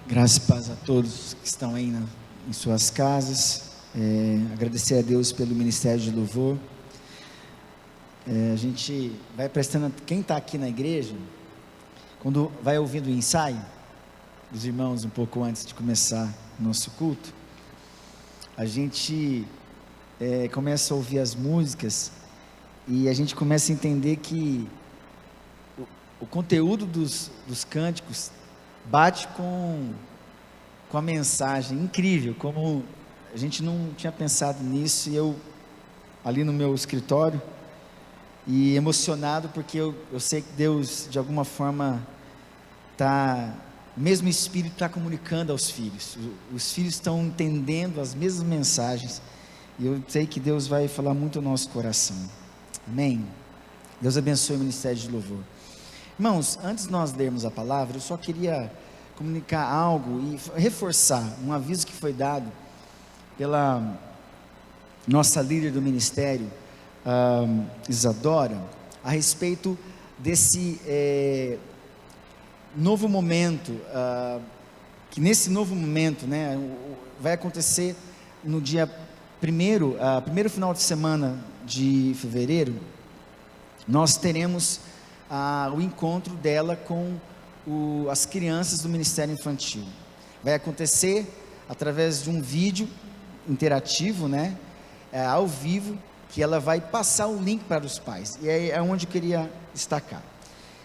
Graças e paz a todos que estão aí em suas casas. Agradecer a Deus pelo Ministério de Louvor. A gente vai prestando, quem está aqui na igreja, quando vai ouvindo o ensaio dos irmãos um pouco antes de começar o nosso culto, a gente começa a ouvir as músicas e a gente começa a entender que o conteúdo dos cânticos bate com a mensagem. Incrível, como a gente não tinha pensado nisso. E eu, ali no meu escritório, e emocionado, porque eu sei que Deus, de alguma forma, o mesmo Espírito está comunicando aos filhos. Os filhos estão entendendo as mesmas mensagens, e eu sei que Deus vai falar muito ao nosso coração. Amém? Deus abençoe o Ministério de Louvor. Irmãos, antes de nós lermos a palavra, eu só queria comunicar algo e reforçar um aviso que foi dado pela nossa líder do ministério, Isadora, a respeito desse novo momento, que nesse novo momento, né, vai acontecer no dia primeiro final de semana de fevereiro. Nós teremos o encontro dela com as crianças do Ministério Infantil. Vai acontecer através de um vídeo interativo, né, ao vivo, que ela vai passar o link para os pais, e é onde eu queria destacar.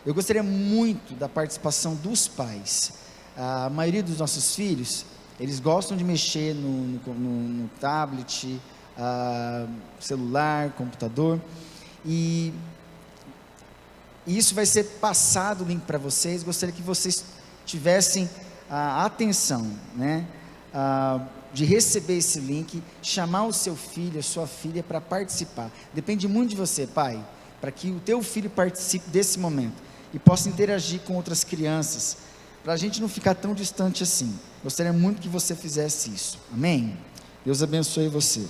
Eu gostaria muito da participação dos pais. A maioria dos nossos filhos, eles gostam de mexer no tablet, celular, computador, e isso vai ser passado o link para vocês. Gostaria que vocês tivessem a atenção, né, de receber esse link, chamar o seu filho, a sua filha para participar. Depende muito de você, pai, para que o teu filho participe desse momento e possa interagir com outras crianças, para a gente não ficar tão distante assim. Gostaria muito que você fizesse isso. Amém? Deus abençoe você.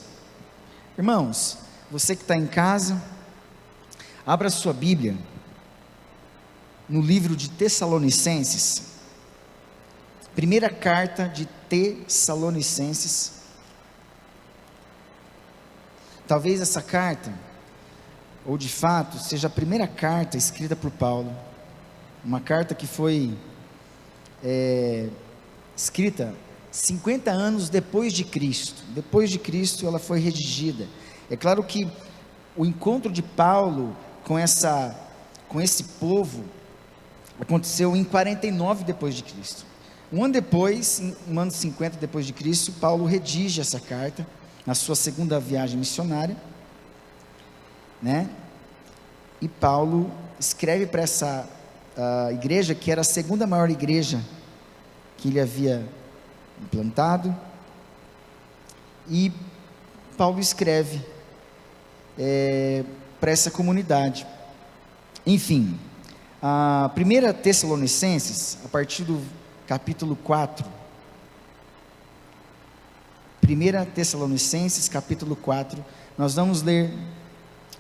Irmãos, você que está em casa, abra sua Bíblia no livro de Tessalonicenses, primeira carta de Tessalonicenses. Talvez essa carta, ou de fato, seja a primeira carta escrita por Paulo, uma carta que foi escrita 50 anos depois de Cristo. Depois de Cristo ela foi redigida. É claro que o encontro de Paulo com esse povo aconteceu em 49 depois de Cristo. Um ano depois, no ano 50 depois de Cristo, Paulo redige essa carta na sua segunda viagem missionária, né? E Paulo escreve para essa igreja, que era a segunda maior igreja que ele havia implantado, e Paulo escreve para essa comunidade. Enfim, a 1 Tessalonicenses, a partir do capítulo 4, 1 Tessalonicenses capítulo 4, nós vamos ler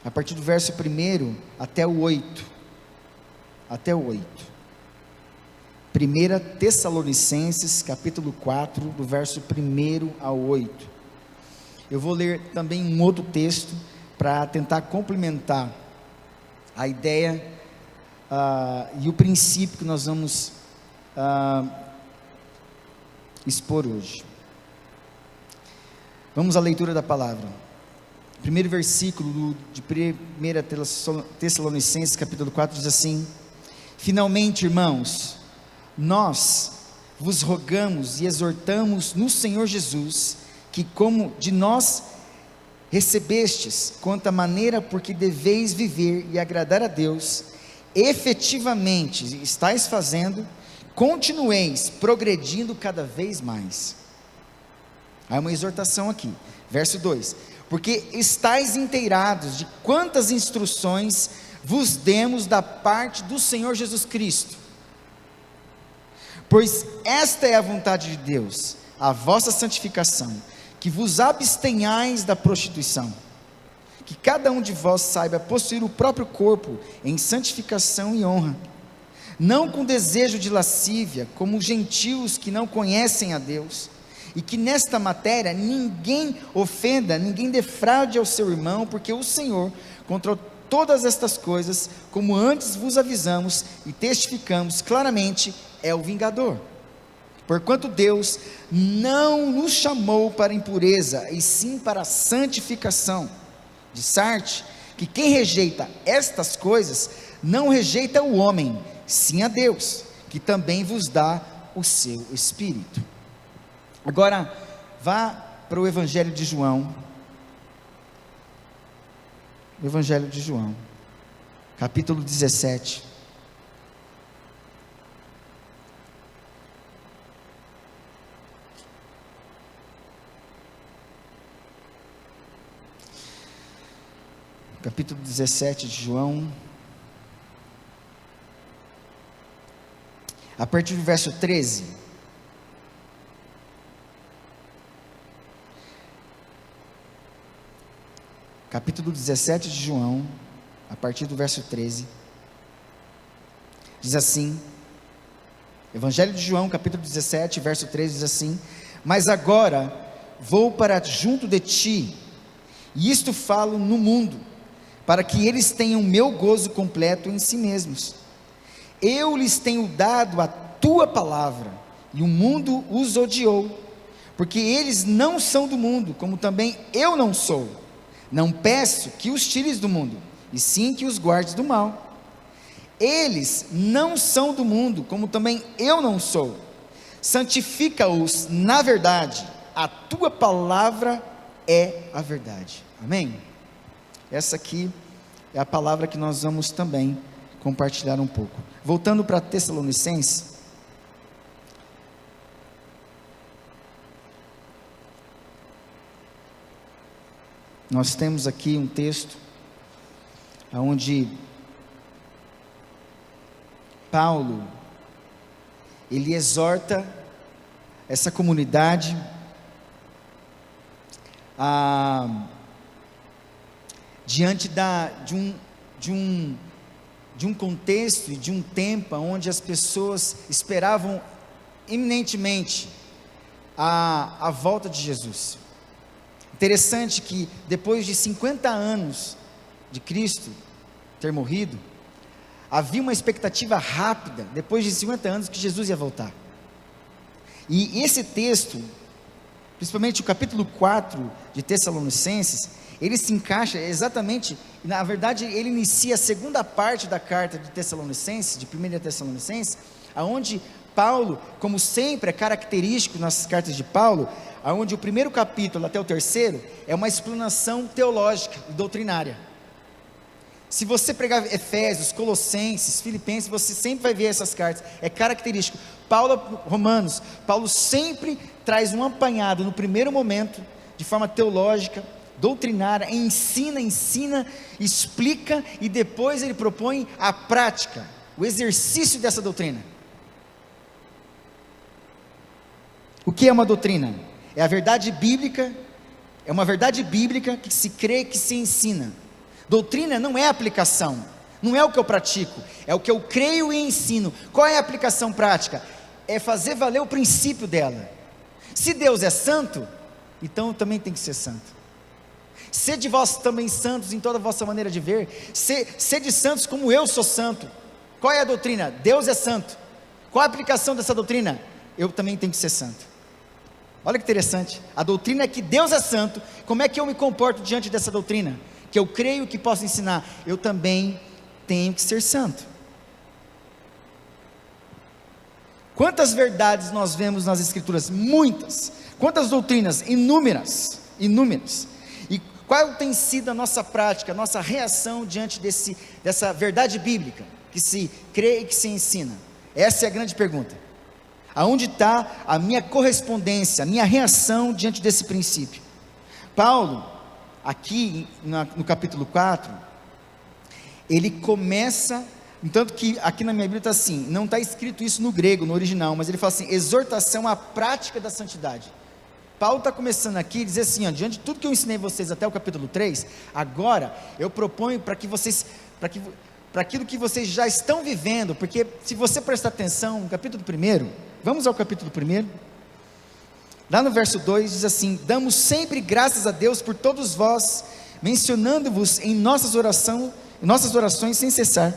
a partir do verso 1 até o 8, 1 Tessalonicenses capítulo 4, do verso 1 ao 8, eu vou ler também um outro texto, para tentar complementar a ideia e o princípio que nós vamos expor hoje. Vamos à leitura da palavra. Primeiro versículo de 1 Tessalonicenses capítulo 4 diz assim: finalmente, irmãos, nós vos rogamos e exortamos no Senhor Jesus, que como de nós recebestes, quanto à maneira por que deveis viver e agradar a Deus, efetivamente estáis fazendo, continueis progredindo cada vez mais. Há uma exortação aqui, verso 2: porque estáis inteirados de quantas instruções vos demos da parte do Senhor Jesus Cristo, pois esta é a vontade de Deus, a vossa santificação, que vos abstenhais da prostituição, que cada um de vós saiba possuir o próprio corpo em santificação e honra, não com desejo de lascívia, como os gentios que não conhecem a Deus, e que nesta matéria ninguém ofenda, ninguém defraude ao seu irmão, porque o Senhor, contra todas estas coisas, como antes vos avisamos e testificamos claramente, é o vingador. Porquanto Deus não nos chamou para impureza, e sim para a santificação. De sorte que quem rejeita estas coisas, não rejeita o homem, sim a Deus, que também vos dá o seu Espírito. Agora, vá para o Evangelho de João. Evangelho de João, capítulo 17. Capítulo 17 de João, a partir do verso 13. Capítulo 17 de João, a partir do verso 13, diz assim, Evangelho de João, capítulo 17, verso 13, diz assim: mas agora vou para junto de ti, e isto falo no mundo, para que eles tenham meu gozo completo em si mesmos. Eu lhes tenho dado a tua palavra, e o mundo os odiou, porque eles não são do mundo, como também eu não sou. Não peço que os tires do mundo, e sim que os guardes do mal. Eles não são do mundo, como também eu não sou. Santifica-os na verdade, a tua palavra é a verdade. Amém? Essa aqui é a palavra que nós vamos também compartilhar um pouco. Voltando para Tessalonicenses, nós temos aqui um texto onde Paulo, ele exorta essa comunidade diante de um contexto e de um tempo onde as pessoas esperavam eminentemente a volta de Jesus. Interessante que depois de 50 anos de Cristo ter morrido, havia uma expectativa rápida, depois de 50 anos, que Jesus ia voltar. E esse texto, principalmente o capítulo 4 de Tessalonicenses, ele se encaixa exatamente, na verdade ele inicia a segunda parte da carta de Tessalonicenses, de 1 Tessalonicenses, aonde Paulo, como sempre é característico nas cartas de Paulo, aonde o primeiro capítulo até o terceiro é uma explanação teológica e doutrinária. Se você pregar Efésios, Colossenses, Filipenses, você sempre vai ver essas cartas, é característico. Romanos, Paulo sempre traz um apanhado no primeiro momento, de forma teológica, doutrinária, ensina, explica, e depois ele propõe a prática, o exercício dessa doutrina. O que é uma doutrina? É a verdade bíblica, é uma verdade bíblica que se crê, que se ensina. Doutrina não é aplicação, não é o que eu pratico, é o que eu creio e ensino. Qual é a aplicação prática? É fazer valer o princípio dela. Se Deus é santo, então eu também tenho que ser santo. Sede vós também santos em toda a vossa maneira de ver, sede santos como eu sou santo. Qual é a doutrina? Deus é santo. Qual a aplicação dessa doutrina? Eu também tenho que ser santo. Olha que interessante, a doutrina é que Deus é santo. Como é que eu me comporto diante dessa doutrina? Que eu creio que posso ensinar, eu também tenho que ser santo. Quantas verdades nós vemos nas escrituras? Muitas. Quantas doutrinas? Inúmeras. E qual tem sido a nossa prática, a nossa reação diante dessa verdade bíblica, que se crê e que se ensina? Essa é a grande pergunta. Aonde está a minha correspondência, a minha reação diante desse princípio? Paulo, aqui no capítulo 4, ele começa, tanto que aqui na minha Bíblia está assim, não está escrito isso no grego, no original, mas ele fala assim, exortação à prática da santidade. Paulo está começando aqui a dizer assim, ó, diante de tudo que eu ensinei vocês até o capítulo 3, agora eu proponho para que vocês, para aquilo que vocês já estão vivendo, porque se você prestar atenção no capítulo 1, vamos ao capítulo 1, lá no verso 2 diz assim: damos sempre graças a Deus por todos vós, mencionando-vos em nossas orações sem cessar.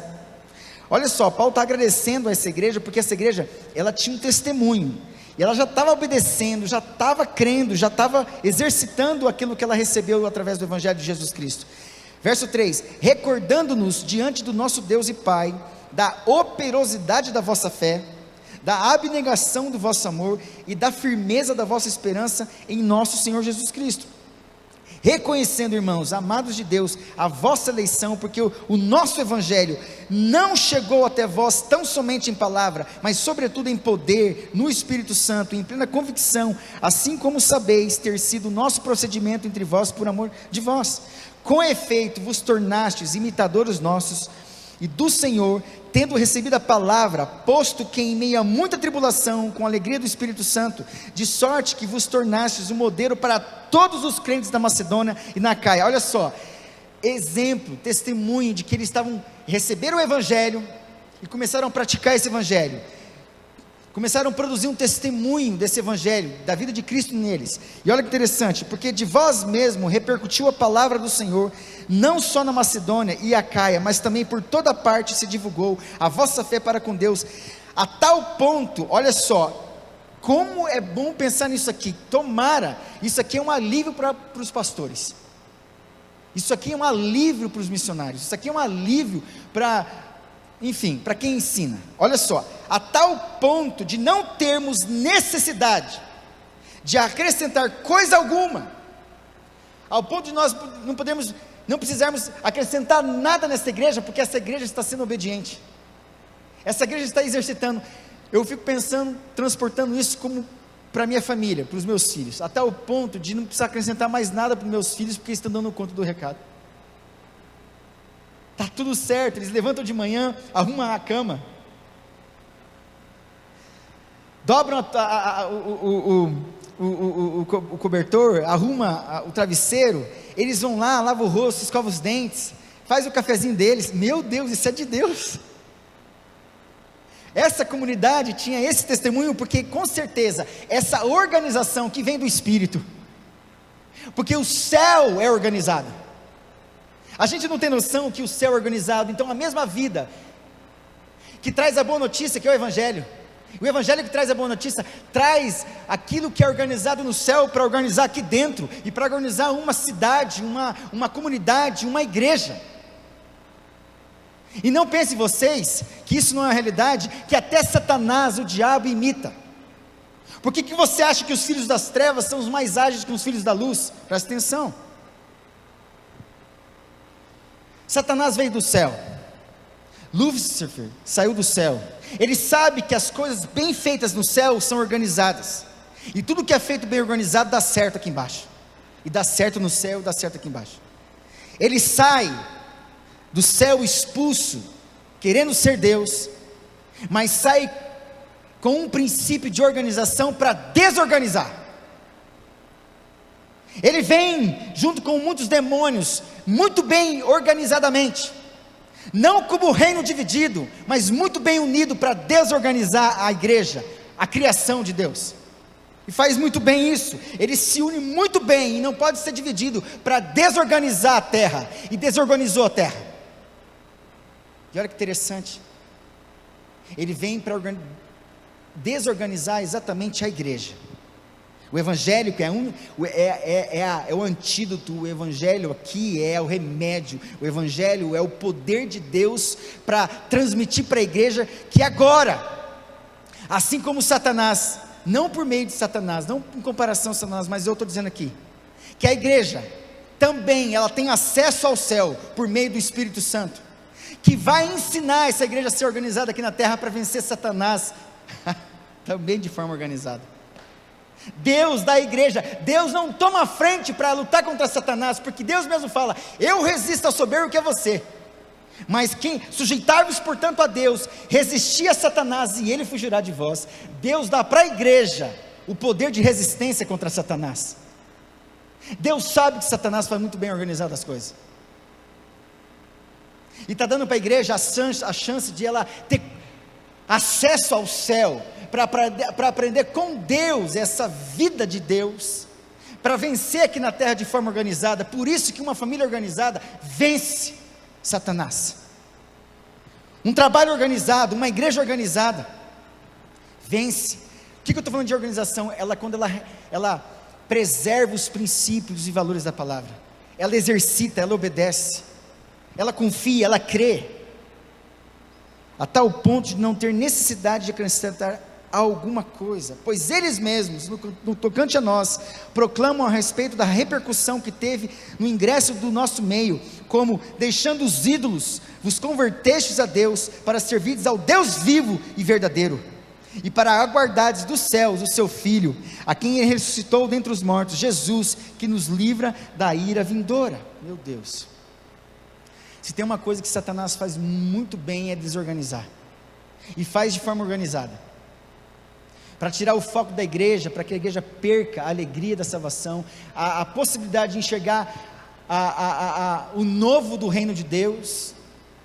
Olha só, Paulo está agradecendo a essa igreja, porque essa igreja, ela tinha um testemunho, e ela já estava obedecendo, já estava crendo, já estava exercitando aquilo que ela recebeu através do Evangelho de Jesus Cristo. Verso 3, recordando-nos diante do nosso Deus e Pai, da operosidade da vossa fé, da abnegação do vosso amor, e da firmeza da vossa esperança em nosso Senhor Jesus Cristo. Reconhecendo, irmãos, amados de Deus, a vossa eleição, porque o nosso Evangelho não chegou até vós tão somente em palavra, mas sobretudo em poder, no Espírito Santo, em plena convicção, assim como sabeis ter sido o nosso procedimento entre vós por amor de vós. Com efeito vos tornastes imitadores nossos e do Senhor, tendo recebido a palavra, posto que em meio a muita tribulação, com a alegria do Espírito Santo, de sorte que vos tornastes um modelo para todos os crentes da Macedônia e na Acaia. Olha só, exemplo, testemunho de que eles receberam o Evangelho e começaram a praticar esse Evangelho, começaram a produzir um testemunho desse Evangelho, da vida de Cristo neles. E olha que interessante, porque de vós mesmo repercutiu a palavra do Senhor, não só na Macedônia e Acaia, mas também por toda parte se divulgou a vossa fé para com Deus, a tal ponto, olha só, como é bom pensar nisso aqui, tomara, isso aqui é um alívio para os pastores, isso aqui é um alívio para os missionários, isso aqui é um alívio para, enfim, para quem ensina. Olha só, a tal ponto de não termos necessidade de acrescentar coisa alguma, ao ponto de nós não precisarmos acrescentar nada nessa igreja, porque essa igreja está sendo obediente, essa igreja está exercitando. Eu fico pensando, transportando isso como para minha família, para os meus filhos, até o ponto de não precisar acrescentar mais nada para os meus filhos, porque eles estão dando conta do recado. Está tudo certo, eles levantam de manhã, arrumam a cama, dobram o cobertor, arruma o travesseiro, eles vão lá, lavam o rosto, escovam os dentes, faz o cafezinho deles. Meu Deus, isso é de Deus. Essa comunidade tinha esse testemunho, porque com certeza, essa organização que vem do Espírito, porque o céu é organizado, a gente não tem noção que o céu é organizado. Então a mesma vida que traz a boa notícia, que é o Evangelho que traz a boa notícia, traz aquilo que é organizado no céu, para organizar aqui dentro, e para organizar uma cidade, uma comunidade, uma igreja. E não pense vocês, que isso não é uma realidade, que até Satanás, o diabo, imita. Por que você acha que os filhos das trevas são os mais ágeis que os filhos da luz? Presta atenção, Satanás veio do céu, Lúcifer saiu do céu, ele sabe que as coisas bem feitas no céu são organizadas, e tudo que é feito bem organizado dá certo aqui embaixo, e dá certo no céu, e dá certo aqui embaixo. Ele sai do céu expulso, querendo ser Deus, mas sai com um princípio de organização para desorganizar. Ele vem junto com muitos demônios, muito bem organizadamente, não como reino dividido, mas muito bem unido para desorganizar a igreja, a criação de Deus, e faz muito bem isso. Ele se une muito bem, e não pode ser dividido, para desorganizar a terra, e desorganizou a terra. E olha que interessante, ele vem para desorganizar exatamente a igreja. O evangélico é o antídoto, o evangelho aqui é o remédio, o evangelho é o poder de Deus para transmitir para a igreja que agora, assim como Satanás, não por meio de Satanás, não em comparação a Satanás, mas eu estou dizendo aqui, que a igreja também, ela tem acesso ao céu, por meio do Espírito Santo, que vai ensinar essa igreja a ser organizada aqui na terra, para vencer Satanás, também de forma organizada. Deus da igreja, Deus não toma frente para lutar contra Satanás, porque Deus mesmo fala: eu resisto ao soberbo que é você, mas quem sujeitar-vos portanto a Deus, resistir a Satanás e ele fugirá de vós. Deus dá para a igreja o poder de resistência contra Satanás. Deus sabe que Satanás faz muito bem organizado as coisas. e está dando para a igreja a chance de ela ter acesso ao céu, para aprender com Deus, essa vida de Deus, para vencer aqui na terra de forma organizada. Por isso que uma família organizada vence Satanás. Um trabalho organizado, uma igreja organizada, vence. O que eu estou falando de organização? Quando ela preserva os princípios e valores da palavra, ela exercita, ela obedece, ela confia, ela crê, a tal ponto de não ter necessidade de acrescentar alguma coisa, pois eles mesmos, no tocante a nós, proclamam a respeito da repercussão que teve no ingresso do nosso meio, como deixando os ídolos, vos convertestes a Deus, para servirdes ao Deus vivo e verdadeiro, e para aguardardes dos céus o seu Filho, a quem ele ressuscitou dentre os mortos, Jesus, que nos livra da ira vindoura. Meu Deus, se tem uma coisa que Satanás faz muito bem, é desorganizar, e faz de forma organizada, para tirar o foco da igreja, para que a igreja perca a alegria da salvação, a possibilidade de enxergar o novo do reino de Deus,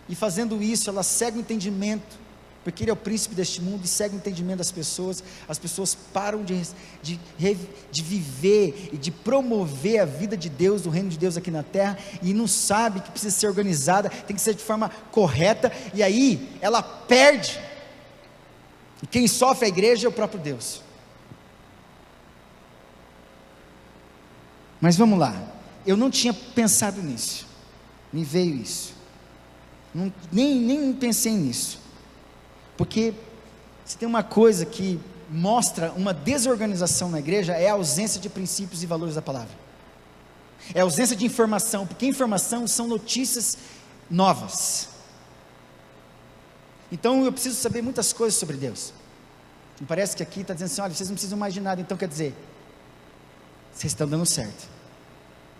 e fazendo isso, ela cega o entendimento, porque ele é o príncipe deste mundo, e cega o entendimento das pessoas. As pessoas param de viver e de promover a vida de Deus, do reino de Deus aqui na terra, e não sabe que precisa ser organizada, tem que ser de forma correta, e aí ela perde. E quem sofre a igreja é o próprio Deus. Mas vamos lá, eu não tinha pensado nisso, me veio isso, nem pensei nisso, porque se tem uma coisa que mostra uma desorganização na igreja, é a ausência de princípios e valores da palavra, é a ausência de informação, porque informação são notícias novas. Então eu preciso saber muitas coisas sobre Deus. Me parece que aqui está dizendo assim: olha, vocês não precisam mais de nada. Então quer dizer, vocês estão dando certo,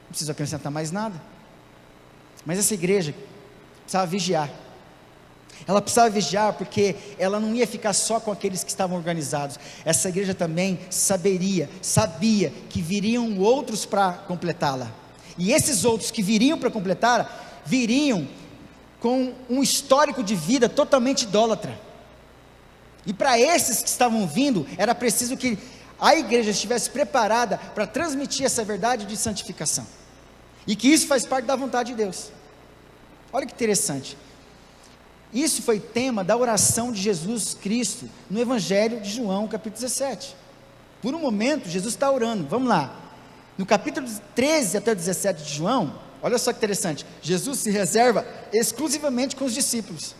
não preciso acrescentar mais nada. Mas essa igreja precisava vigiar. Ela precisava vigiar, porque ela não ia ficar só com aqueles que estavam organizados. Essa igreja também sabia que viriam outros para completá-la, e esses outros que viriam para completá-la, viriam com um histórico de vida totalmente idólatra, e para esses que estavam vindo, era preciso que a igreja estivesse preparada para transmitir essa verdade de santificação, e que isso faz parte da vontade de Deus. Olha que interessante, isso foi tema da oração de Jesus Cristo, no Evangelho de João, capítulo 17, por um momento Jesus está orando, vamos lá, no capítulo 13 até 17 de João, olha só que interessante, Jesus se reserva exclusivamente com os discípulos,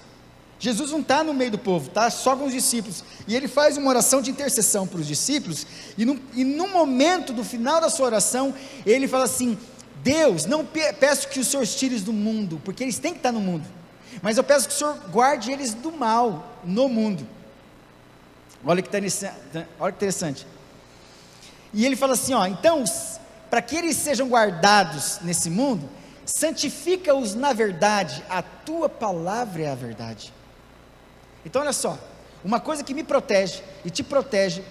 Jesus não está no meio do povo, está só com os discípulos, e ele faz uma oração de intercessão para os discípulos, e no momento do final da sua oração, ele fala assim: Deus, não peço que o Senhor tire do mundo, porque eles têm que estar no mundo, mas eu peço que o Senhor guarde eles do mal no mundo. Olha que interessante, e ele fala assim, então, para que eles sejam guardados nesse mundo, santifica-os na verdade, a tua palavra é a verdade. Então olha só, uma coisa que me protege e te protege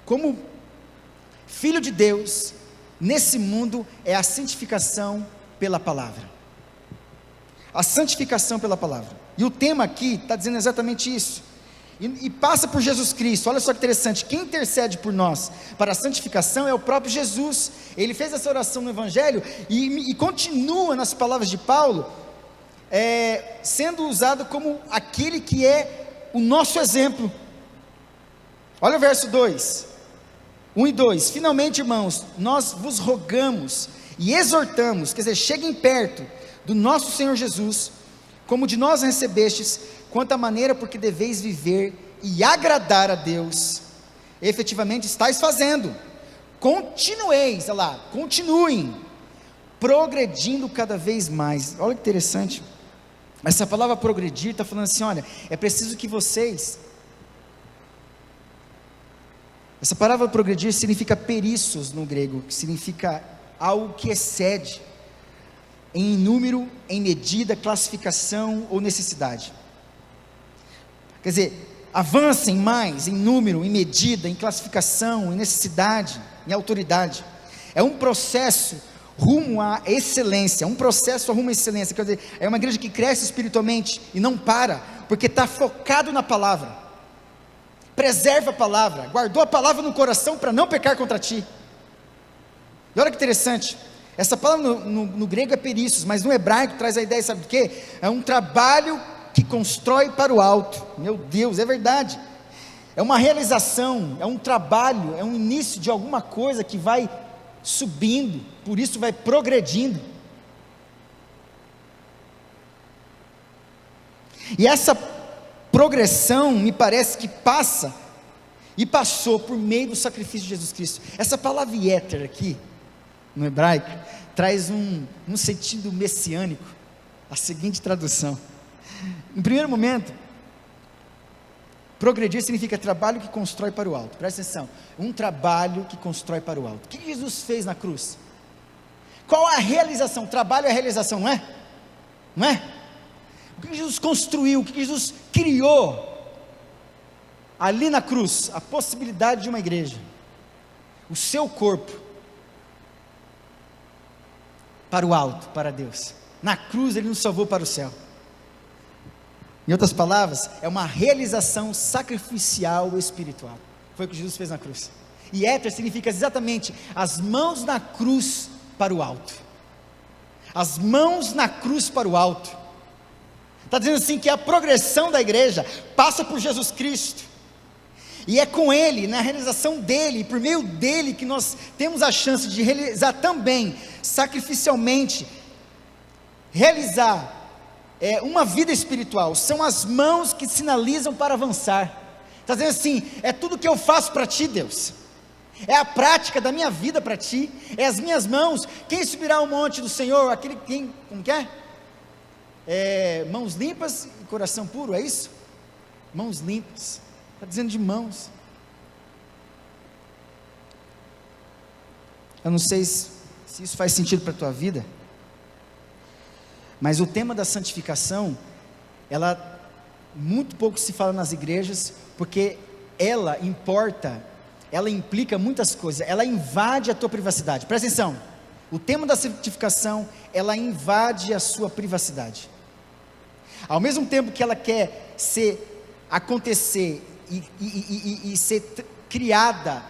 como filho de Deus nesse mundo é a santificação pela palavra, a santificação pela palavra, e o tema aqui está dizendo exatamente isso, e passa por Jesus Cristo. Olha só que interessante, quem intercede por nós para a santificação é o próprio Jesus. Ele fez essa oração no Evangelho, e continua nas palavras de Paulo, sendo usado como aquele que é o nosso exemplo. Olha o verso 2, 1 e 2, finalmente irmãos, nós vos rogamos e exortamos, quer dizer, cheguem perto do nosso Senhor Jesus, como de nós recebestes, quanto à maneira porque deveis viver e agradar a Deus, efetivamente estáis fazendo, continueis, olha lá, continuem, progredindo cada vez mais. Olha que interessante, essa palavra progredir está falando assim, olha, é preciso que vocês, essa palavra progredir significa perissos no grego, que significa algo que excede, em número, em medida, classificação ou necessidade, quer dizer, avancem mais em número, em medida, em classificação, em necessidade, em autoridade. É um processo rumo à excelência, um processo rumo à excelência. Quer dizer, é uma igreja que cresce espiritualmente e não para, porque está focado na palavra, preserva a palavra, guardou a palavra no coração para não pecar contra ti. E olha que interessante, essa palavra no grego é perissos, mas no hebraico traz a ideia, sabe do quê? É um trabalho que constrói para o alto. Meu Deus, é verdade, é uma realização, é um trabalho, é um início de alguma coisa que vai subindo, por isso vai progredindo. E essa progressão me parece que passa e passou por meio do sacrifício de Jesus Cristo. Essa palavra yeter aqui no hebraico traz um sentido messiânico, a seguinte tradução. Em primeiro momento, progredir significa trabalho que constrói para o alto. Presta atenção, um trabalho que constrói para o alto. O que Jesus fez na cruz? Qual a realização? Trabalho é a realização, não é? Não é? O que Jesus construiu, o que Jesus criou ali na cruz? A possibilidade de uma igreja, o seu corpo para o alto, para Deus. Na cruz Ele nos salvou para o céu. Em outras palavras, é uma realização sacrificial espiritual. Foi o que Jesus fez na cruz. E éter significa exatamente as mãos na cruz para o alto. As mãos na cruz para o alto. Está dizendo assim que a progressão da igreja passa por Jesus Cristo. E é com Ele, na realização dEle, por meio dEle, que nós temos a chance de realizar também, sacrificialmente, realizar uma vida espiritual. São as mãos que sinalizam para avançar. Está dizendo assim, é tudo que eu faço para Ti, Deus, é a prática da minha vida para Ti, é as minhas mãos. Quem subirá ao monte do Senhor? Aquele, como que é? Mãos limpas e coração puro, é isso? Mãos limpas, está dizendo de mãos. Eu não sei se isso faz sentido para a tua vida, mas o tema da santificação, ela muito pouco se fala nas igrejas, porque ela implica muitas coisas, ela invade a tua privacidade. Presta atenção, o tema da santificação, ela invade a sua privacidade. Ao mesmo tempo que ela quer acontecer e ser criada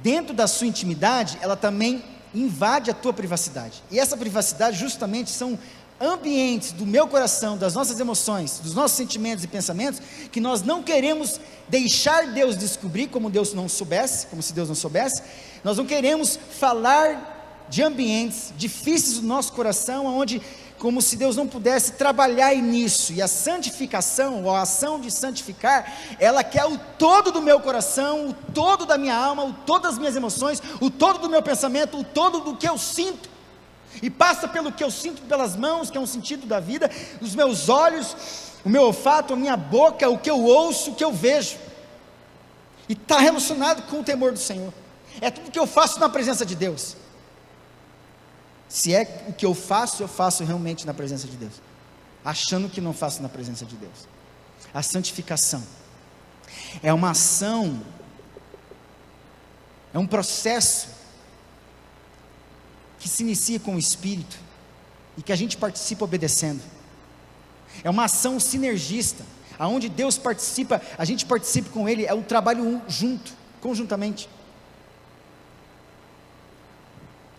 dentro da sua intimidade, ela também invade a tua privacidade. E essa privacidade justamente são ambientes do meu coração, das nossas emoções, dos nossos sentimentos e pensamentos, que nós não queremos deixar Deus descobrir, como Deus não soubesse, como se Deus não soubesse. Nós não queremos falar de ambientes difíceis do nosso coração, onde, como se Deus não pudesse trabalhar nisso. E a santificação, ou a ação de santificar, ela quer o todo do meu coração, o todo da minha alma, o todo das minhas emoções, o todo do meu pensamento, o todo do que eu sinto, e passa pelo que eu sinto pelas mãos, que é um sentido da vida, os meus olhos, o meu olfato, a minha boca, o que eu ouço, o que eu vejo, e está relacionado com o temor do Senhor. É tudo que eu faço na presença de Deus. Se é o que eu faço realmente na presença de Deus, achando que não faço na presença de Deus. A santificação é uma ação, é um processo que se inicia com o Espírito e que a gente participa obedecendo. É uma ação sinergista, aonde Deus participa, a gente participa com Ele, é um trabalho junto, conjuntamente.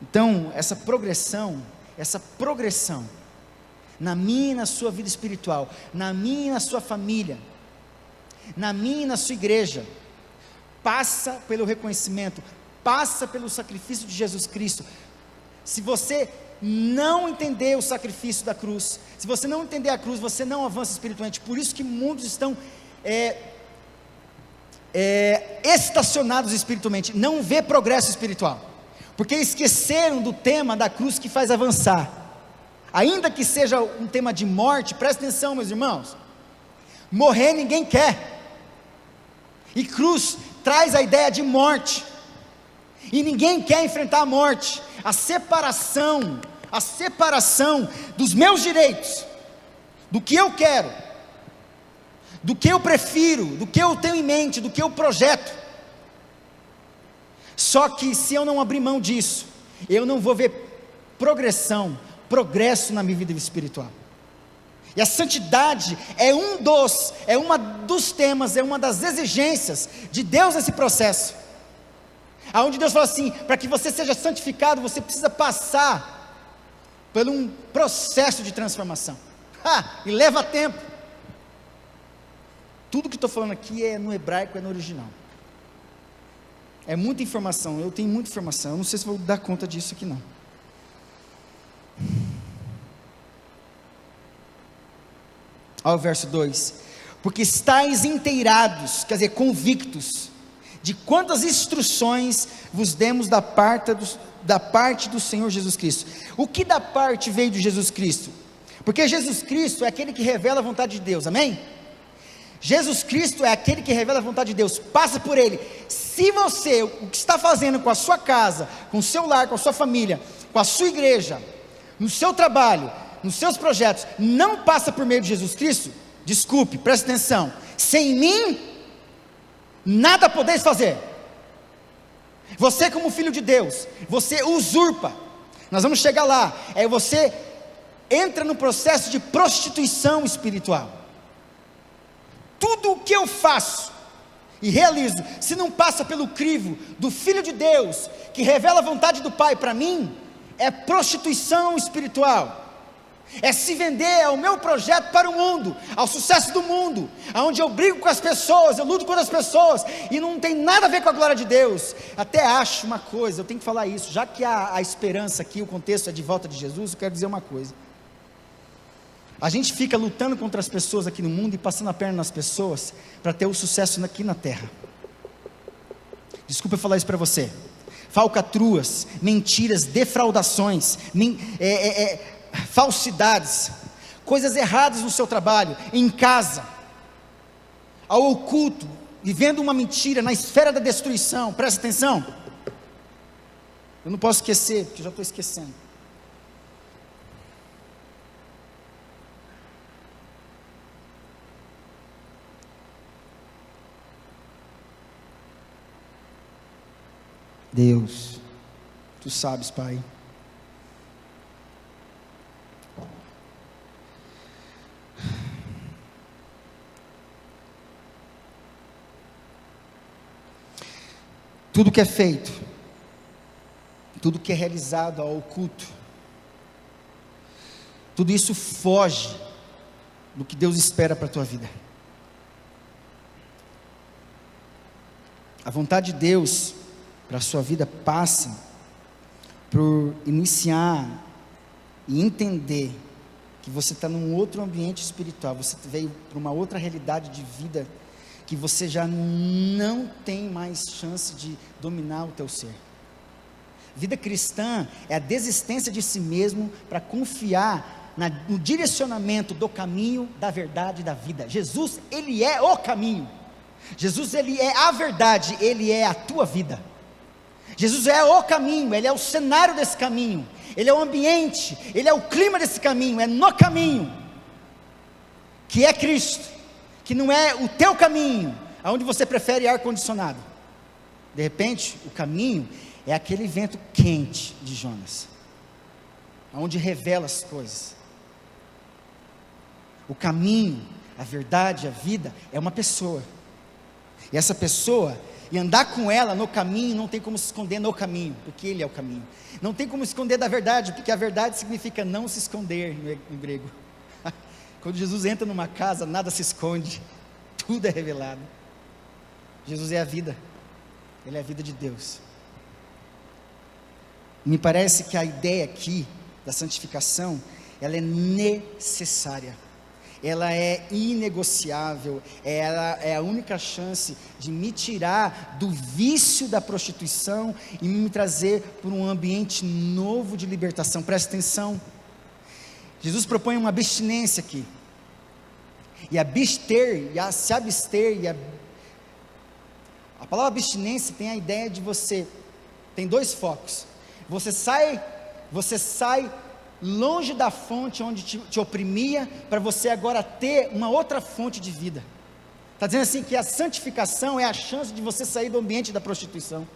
Então, essa progressão, na minha e na sua vida espiritual, na minha e na sua família, na minha e na sua igreja, passa pelo reconhecimento, passa pelo sacrifício de Jesus Cristo. Se você não entender o sacrifício da cruz, se você não entender a cruz, você não avança espiritualmente. Por isso que muitos estão estacionados espiritualmente, não vê progresso espiritual, porque esqueceram do tema da cruz que faz avançar. Ainda que seja um tema de morte, presta atenção, meus irmãos, morrer ninguém quer, e cruz traz a ideia de morte, e ninguém quer enfrentar a morte, a separação dos meus direitos, do que eu quero, do que eu prefiro, do que eu tenho em mente, do que eu projeto. Só que se eu não abrir mão disso, eu não vou ver progressão, progresso na minha vida espiritual. E a santidade é uma dos temas, é uma das exigências de Deus nesse processo. Aonde Deus fala assim, para que você seja santificado, você precisa passar por um processo de transformação. E leva tempo. Tudo que estou falando aqui é no hebraico, é no original. É muita informação, eu tenho muita informação, eu não sei se vou dar conta disso aqui não. Olha o verso 2, porque estáis inteirados, quer dizer, convictos, de quantas instruções vos demos da parte do Senhor Jesus Cristo. O que da parte veio de Jesus Cristo? Porque Jesus Cristo é aquele que revela a vontade de Deus, amém? Jesus Cristo é aquele que revela a vontade de Deus, passa por Ele. Se você, o que está fazendo com a sua casa, com o seu lar, com a sua família, com a sua igreja, no seu trabalho, nos seus projetos, não passa por meio de Jesus Cristo, desculpe, preste atenção, sem mim, nada podeis fazer. Você como filho de Deus, você usurpa, nós vamos chegar lá, você entra no processo de prostituição espiritual. Tudo o que eu faço e realizo, se não passa pelo crivo do Filho de Deus, que revela a vontade do Pai para mim, é prostituição espiritual. É se vender ao meu projeto para o mundo, ao sucesso do mundo, aonde eu brigo com as pessoas, eu luto contra as pessoas, e não tem nada a ver com a glória de Deus. Até acho uma coisa, eu tenho que falar isso, já que a esperança aqui, o contexto é de volta de Jesus, eu quero dizer uma coisa. A gente fica lutando contra as pessoas aqui no mundo e passando a perna nas pessoas, para ter o sucesso aqui na terra. Desculpa eu falar isso para você. Falcatruas, mentiras, defraudações, falsidades, coisas erradas no seu trabalho, em casa, ao oculto, vivendo uma mentira na esfera da destruição. Presta atenção, eu não posso esquecer, porque eu já estou esquecendo. Deus, Tu sabes, Pai. Tudo que é feito, tudo que é realizado ao oculto, tudo isso foge do que Deus espera para a tua vida. A vontade de Deus para a sua vida passa por iniciar e entender que você está num outro ambiente espiritual, você veio para uma outra realidade de vida, que você já não tem mais chance de dominar o teu ser. Vida cristã é a desistência de si mesmo para confiar no direcionamento do caminho, da verdade e da vida. Jesus, Ele é o caminho. Jesus, Ele é a verdade, Ele é a tua vida. Jesus é o caminho, Ele é o cenário desse caminho, Ele é o ambiente, Ele é o clima desse caminho, é no caminho, que é Cristo, que não é o teu caminho, aonde você prefere ar-condicionado. De repente, o caminho é aquele vento quente de Jonas, aonde revela as coisas. O caminho, a verdade, a vida, é uma pessoa, e essa pessoa, e andar com ela no caminho, não tem como se esconder no caminho, porque Ele é o caminho. Não tem como esconder da verdade, porque a verdade significa não se esconder no grego. Quando Jesus entra numa casa, nada se esconde, tudo é revelado. Jesus é a vida, Ele é a vida de Deus. Me parece que a ideia aqui da santificação, ela é necessária, ela é inegociável, ela é a única chance de me tirar do vício da prostituição e me trazer para um ambiente novo de libertação. Presta atenção, Jesus propõe uma abstinência aqui, e se abster, a palavra abstinência tem a ideia de você, tem dois focos, você sai longe da fonte onde te oprimia, para você agora ter uma outra fonte de vida. Está dizendo assim que a santificação é a chance de você sair do ambiente da prostituição,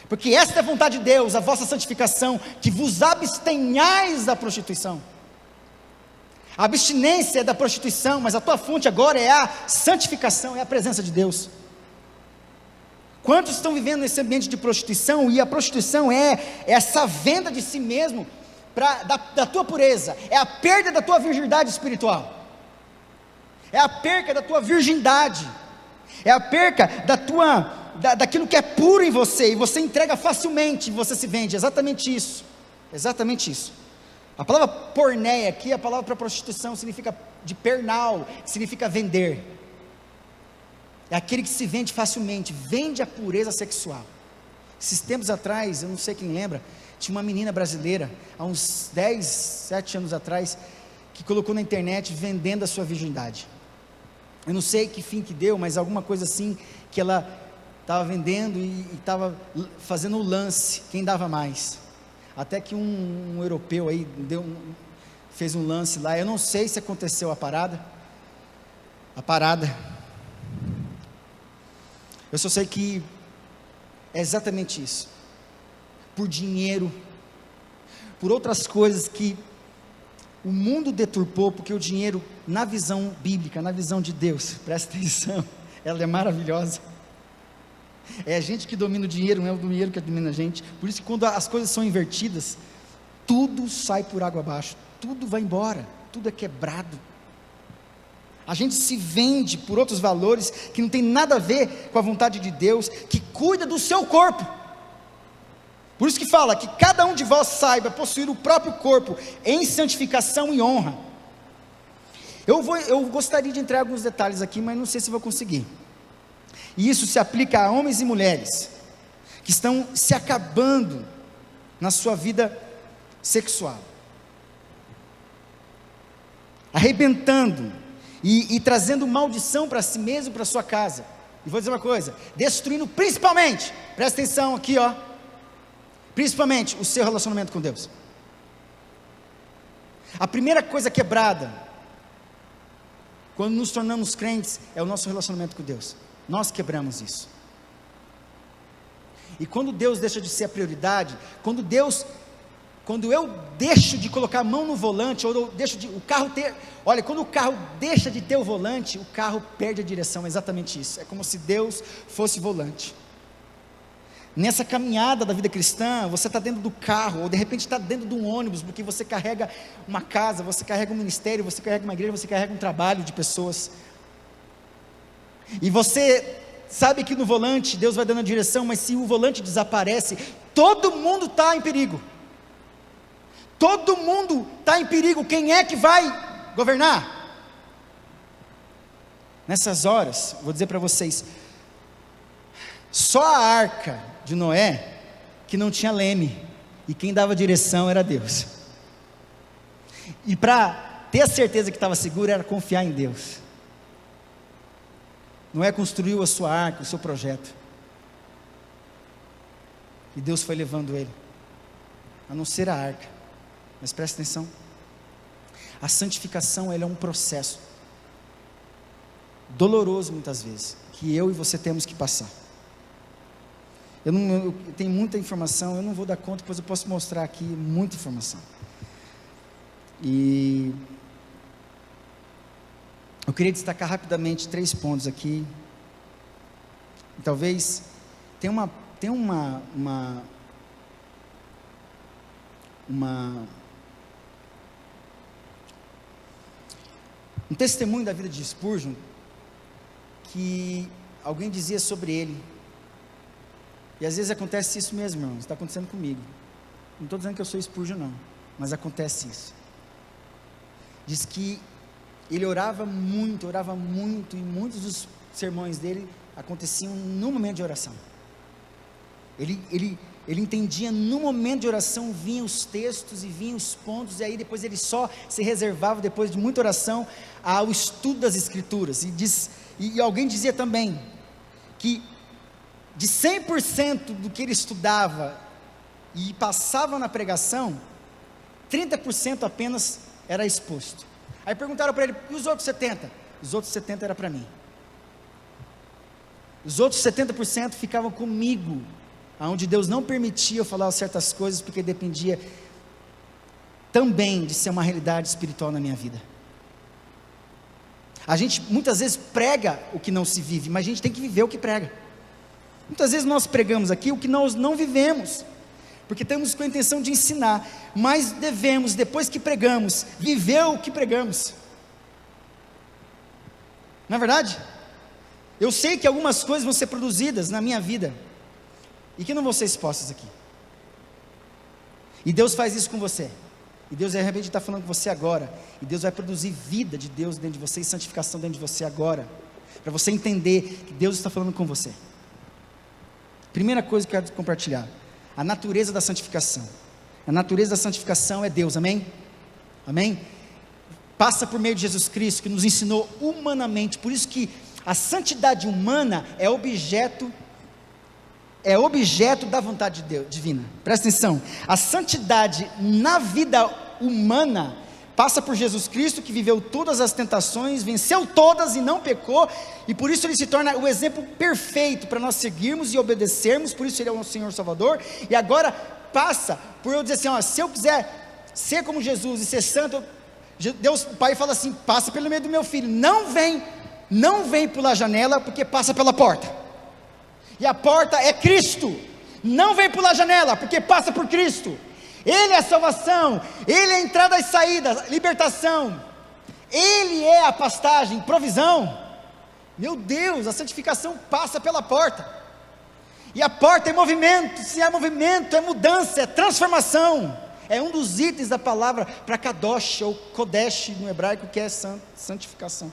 Porque esta é a vontade de Deus, a vossa santificação, que vos abstenhais da prostituição. A abstinência é da prostituição, mas a tua fonte agora é a santificação, é a presença de Deus. Quantos estão vivendo nesse ambiente de prostituição, e a prostituição é essa venda de si mesmo, da tua pureza, é a perda da tua virgindade espiritual, é a perca da tua virgindade, é a perca daquilo que é puro em você, e você entrega facilmente, você se vende, exatamente isso, a palavra porneia aqui, a palavra para prostituição, significa de pernal, significa vender, é aquele que se vende facilmente, vende a pureza sexual. Esses tempos atrás, eu não sei quem lembra, tinha uma menina brasileira, há uns 7 anos atrás, que colocou na internet, vendendo a sua virgindade, eu não sei que fim que deu, mas alguma coisa assim, que ela estava vendendo e estava fazendo o lance, quem dava mais, até que um europeu aí, fez um lance lá, eu não sei se aconteceu a parada, eu só sei que é exatamente isso, por dinheiro, por outras coisas que o mundo deturpou, porque o dinheiro, na visão bíblica, na visão de Deus, presta atenção, ela é maravilhosa, é a gente que domina o dinheiro, não é o dinheiro que domina a gente. Por isso que quando as coisas são invertidas, tudo sai por água abaixo, tudo vai embora, tudo é quebrado, a gente se vende por outros valores, que não tem nada a ver com a vontade de Deus, que cuida do seu corpo. Por isso que fala que cada um de vós saiba possuir o próprio corpo em santificação e honra. Eu gostaria de entrar em alguns detalhes aqui, mas não sei se vou conseguir. E isso se aplica a homens e mulheres que estão se acabando na sua vida sexual, arrebentando e trazendo maldição para si mesmo, para sua casa. E vou dizer uma coisa, destruindo principalmente, presta atenção aqui, principalmente o seu relacionamento com Deus. A primeira coisa quebrada, quando nos tornamos crentes, é o nosso relacionamento com Deus. Nós quebramos isso. E quando Deus deixa de ser a prioridade, quando eu deixo de colocar a mão no volante, ou eu deixo o carro ter, olha, quando o carro deixa de ter o volante, o carro perde a direção, é exatamente isso, é como se Deus fosse volante. Nessa caminhada da vida cristã, você está dentro do carro, ou de repente está dentro de um ônibus, porque você carrega uma casa, você carrega um ministério, você carrega uma igreja, você carrega um trabalho de pessoas, e você sabe que no volante, Deus vai dando a direção, mas se o volante desaparece, todo mundo está em perigo, todo mundo está em perigo, quem é que vai governar? Nessas horas, vou dizer para vocês, só a arca de Noé, que não tinha leme, e quem dava direção era Deus, e para ter a certeza que estava seguro, era confiar em Deus. Noé construiu a sua arca, o seu projeto, e Deus foi levando ele, a não ser a arca. Mas presta atenção, a santificação ela é um processo doloroso muitas vezes, que eu e você temos que passar. Eu tenho muita informação, eu não vou dar conta, depois eu posso mostrar aqui muita informação. E eu queria destacar rapidamente 3 pontos aqui. Talvez tenha um testemunho da vida de Spurgeon, que alguém dizia sobre ele, e às vezes acontece isso mesmo, irmãos, está acontecendo comigo, não estou dizendo que eu sou Spurgeon não, mas acontece isso. Diz que ele orava muito, e muitos dos sermões dele aconteciam no momento de oração. Ele entendia, no momento de oração, vinham os textos e vinham os pontos, e aí depois ele só se reservava, depois de muita oração, ao estudo das escrituras, e alguém dizia também, que de 100% do que ele estudava, e passava na pregação, 30% apenas era exposto. Aí perguntaram para ele, e os outros 70%? Os outros 70% era para mim, os outros 70% ficavam comigo, onde Deus não permitia eu falar certas coisas, porque dependia também de ser uma realidade espiritual na minha vida. A gente muitas vezes prega o que não se vive, mas a gente tem que viver o que prega. Muitas vezes nós pregamos aqui o que nós não vivemos, porque temos com a intenção de ensinar, mas devemos, depois que pregamos, viver o que pregamos. Não é verdade? Eu sei que algumas coisas vão ser produzidas na minha vida, e que não vão ser expostas aqui. E Deus faz isso com você. E Deus de repente está falando com você agora. E Deus vai produzir vida de Deus dentro de você, e santificação dentro de você agora, para você entender que Deus está falando com você. Primeira coisa que eu quero compartilhar: a natureza da santificação. A natureza da santificação é Deus, amém? Amém? Passa por meio de Jesus Cristo, que nos ensinou humanamente. Por isso que a santidade humana é objeto da vontade de Deus, divina. Presta atenção: a santidade na vida humana passa por Jesus Cristo, que viveu todas as tentações, venceu todas e não pecou, e por isso ele se torna o exemplo perfeito para nós seguirmos e obedecermos. Por isso ele é o nosso Senhor Salvador. E agora passa por eu dizer assim, ó, se eu quiser ser como Jesus e ser santo, Deus, o Pai fala assim: passa pelo meio do meu filho, não vem pular a janela, porque passa pela porta, e a porta é Cristo. Não vem pular a janela, porque passa por Cristo. Ele é a salvação, Ele é a entrada e saída, libertação, Ele é a pastagem, provisão. Meu Deus, a santificação passa pela porta, e a porta é movimento. Se é movimento, é mudança, é transformação. É um dos itens da palavra para Kadosh, ou Kodesh no hebraico, que é santificação.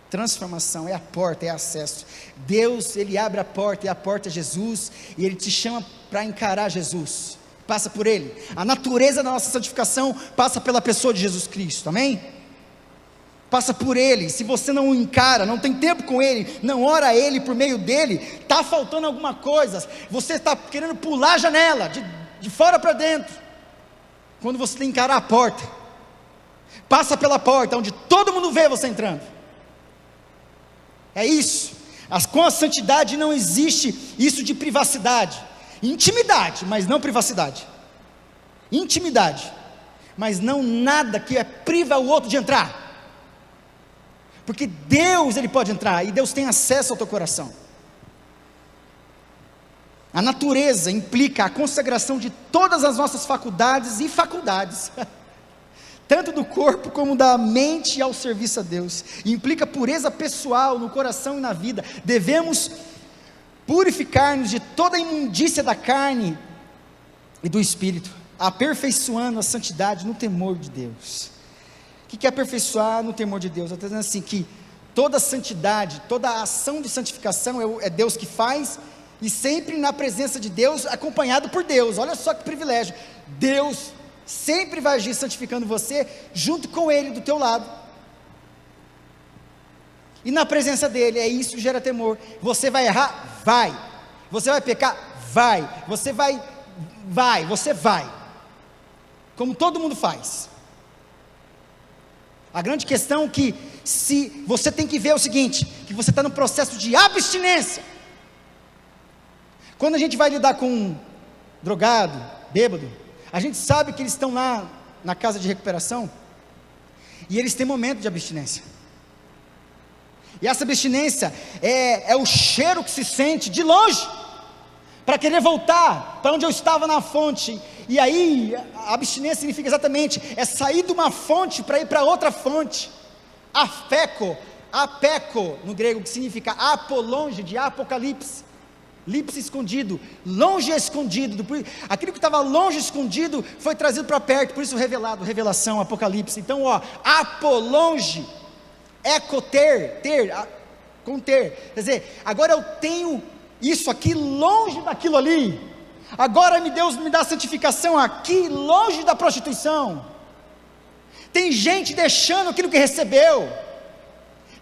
Transformação, é a porta, é acesso. Deus, Ele abre a porta, e a porta é Jesus, e Ele te chama para encarar Jesus. Passa por Ele. A natureza da nossa santificação passa pela pessoa de Jesus Cristo, amém? Passa por Ele. Se você não o encara, não tem tempo com Ele, não ora a Ele por meio dEle, está faltando alguma coisa. Você está querendo pular a janela, de fora para dentro, quando você tem que encarar a porta. Passa pela porta, onde todo mundo vê você entrando. É isso. Com a santidade não existe isso de privacidade. Intimidade, mas não privacidade. Intimidade, mas não nada que priva o outro de entrar. Porque Deus, Ele pode entrar, e Deus tem acesso ao teu coração. A natureza implica a consagração de todas as nossas faculdades e faculdades, tanto do corpo como da mente, ao serviço a Deus. E implica pureza pessoal no coração e na vida. Devemos purificar-nos de toda a imundícia da carne e do espírito, aperfeiçoando a santidade no temor de Deus. O que é aperfeiçoar no temor de Deus? Eu estou dizendo assim, que toda santidade, toda a ação de santificação é Deus que faz, e sempre na presença de Deus, acompanhado por Deus. Olha só que privilégio. Deus sempre vai agir santificando você, junto com Ele do teu lado, e na presença dEle. É isso que gera temor. Você vai errar? Vai. Você vai pecar? Vai. Você vai, como todo mundo faz. A grande questão é que, se você tem que ver o seguinte, que você está no processo de abstinência. Quando a gente vai lidar com um drogado, bêbado, a gente sabe que eles estão lá na casa de recuperação, e eles têm momento de abstinência, e essa abstinência é o cheiro que se sente de longe, para querer voltar para onde eu estava na fonte. E aí, a abstinência significa exatamente, é sair de uma fonte para ir para outra fonte. Apeco, no grego, que significa apo, longe, de apocalipse, lipse escondido, longe escondido, aquilo que estava longe escondido, foi trazido para perto, por isso revelado, revelação, apocalipse. Então, apo, longe, ecoter, quer dizer, agora eu tenho isso aqui longe daquilo ali, agora Deus me dá santificação aqui, longe da prostituição. Tem gente deixando aquilo que recebeu,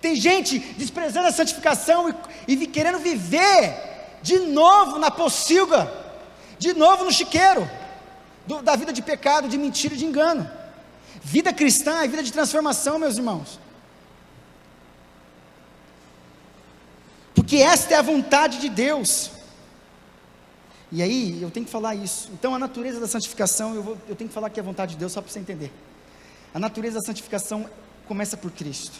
tem gente desprezando a santificação e querendo viver de novo na pocilga, de novo no chiqueiro da vida de pecado, de mentira e de engano. Vida cristã é vida de transformação, meus irmãos, porque esta é a vontade de Deus. E aí, eu tenho que falar isso. Então, a natureza da santificação, eu tenho que falar que é a vontade de Deus, só para você entender. A natureza da santificação começa por Cristo.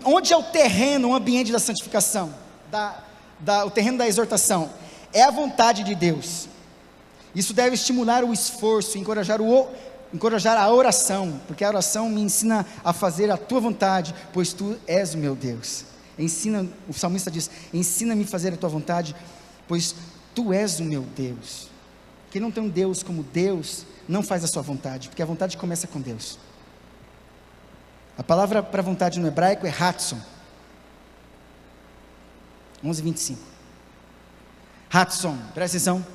Onde é o terreno, o ambiente da santificação? O terreno da exortação? É a vontade de Deus. Isso deve estimular o esforço, encorajar a oração, porque a oração me ensina a fazer a tua vontade, pois tu és o meu Deus. O salmista diz: ensina-me a fazer a tua vontade, pois tu és o meu Deus. Quem não tem um Deus como Deus, não faz a sua vontade, porque a vontade começa com Deus. A palavra para vontade no hebraico é Ratson. 11:25. Ratson, presta atenção.